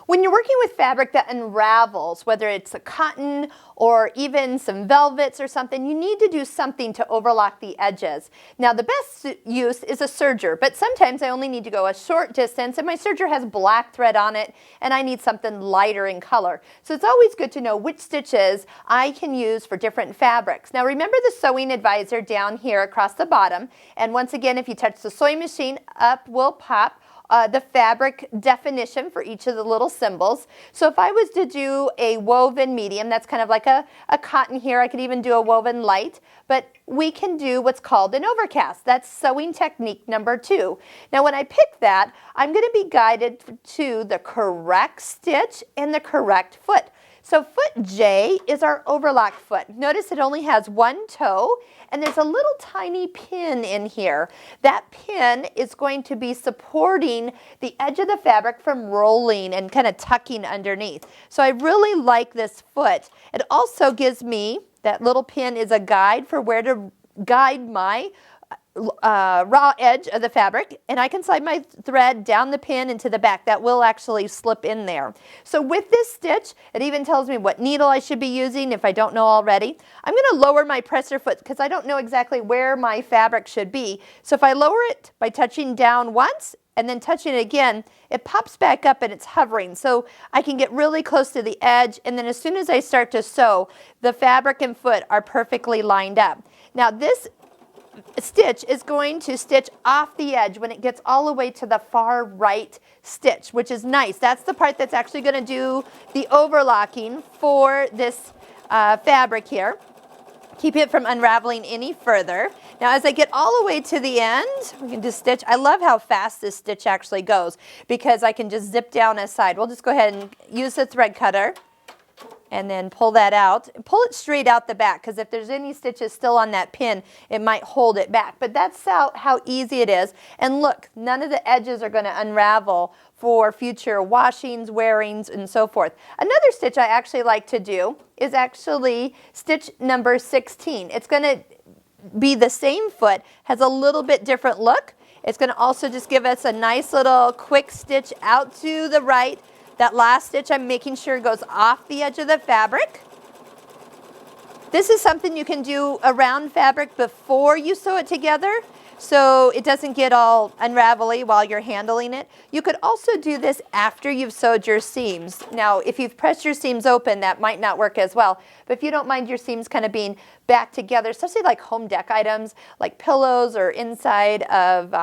When you're working with fabric that unravels, whether it's a cotton or even some velvets or something, you need to do something to overlock the edges. Now the best use is a serger, but sometimes I only need to go a short distance and my serger has black thread on it and I need something lighter in color. So it's always good to know which stitches I can use for different fabrics. Now remember the sewing advisor down here across the bottom, and once again if you touch the sewing machine, up will pop the fabric definition for each of the little symbols. So if I was to do a woven medium, that's kind of like a cotton here. I could even do a woven light, but we can do what's called an overcast. That's sewing technique number 2. Now when I pick that, I'm going to be guided to the correct stitch and the correct foot. So foot J is our overlock foot. Notice it only has one toe and there's a little tiny pin in here. That pin is going to be supporting the edge of the fabric from rolling and kind of tucking underneath. So I really like this foot. It also gives me, that little pin is a guide for where to guide my raw edge of the fabric, and I can slide my thread down the pin into the back. That will actually slip in there. So with this stitch, it even tells me what needle I should be using if I don't know already. I'm going to lower my presser foot because I don't know exactly where my fabric should be. So if I lower it by touching down once and then touching it again, it pops back up and it's hovering. So I can get really close to the edge, and then as soon as I start to sew, the fabric and foot are perfectly lined up. Now this stitch is going to stitch off the edge when it gets all the way to the far right stitch, which is nice. That's the part that's actually going to do the overlocking for this fabric here. Keep it from unraveling any further. Now as I get all the way to the end, we can just stitch. I love how fast this stitch actually goes because I can just zip down a side. We'll just go ahead and use the thread cutter and then pull that out. Pull it straight out the back because if there's any stitches still on that pin, it might hold it back. But that's how easy it is. And look, none of the edges are going to unravel for future washings, wearings, and so forth. Another stitch I actually like to do is actually stitch number 16. It's going to be the same foot, has a little bit different look. It's going to also just give us a nice little quick stitch out to the right. That last stitch, I'm making sure goes off the edge of the fabric. This is something you can do around fabric before you sew it together, so it doesn't get all unravelly while you're handling it. You could also do this after you've sewed your seams. Now, if you've pressed your seams open, that might not work as well. But if you don't mind your seams kind of being back together, especially like home deck items, like pillows or inside of,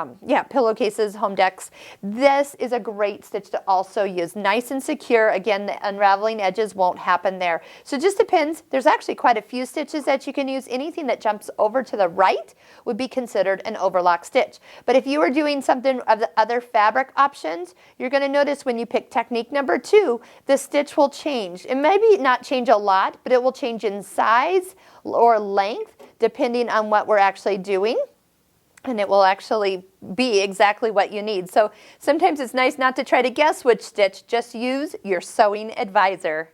pillowcases, home decks, this is a great stitch to also use. Nice and secure. Again, the unraveling edges won't happen there. So it just depends. There's actually quite a few stitches that you can use. Anything that jumps over to the right would be considered an overlock stitch. But if you are doing something of the other fabric options, you're going to notice when you pick technique number 2, the stitch will change. It maybe not change a lot, but it will change in size or length depending on what we're actually doing, and it will actually be exactly what you need. So sometimes it's nice not to try to guess which stitch, just use your sewing advisor.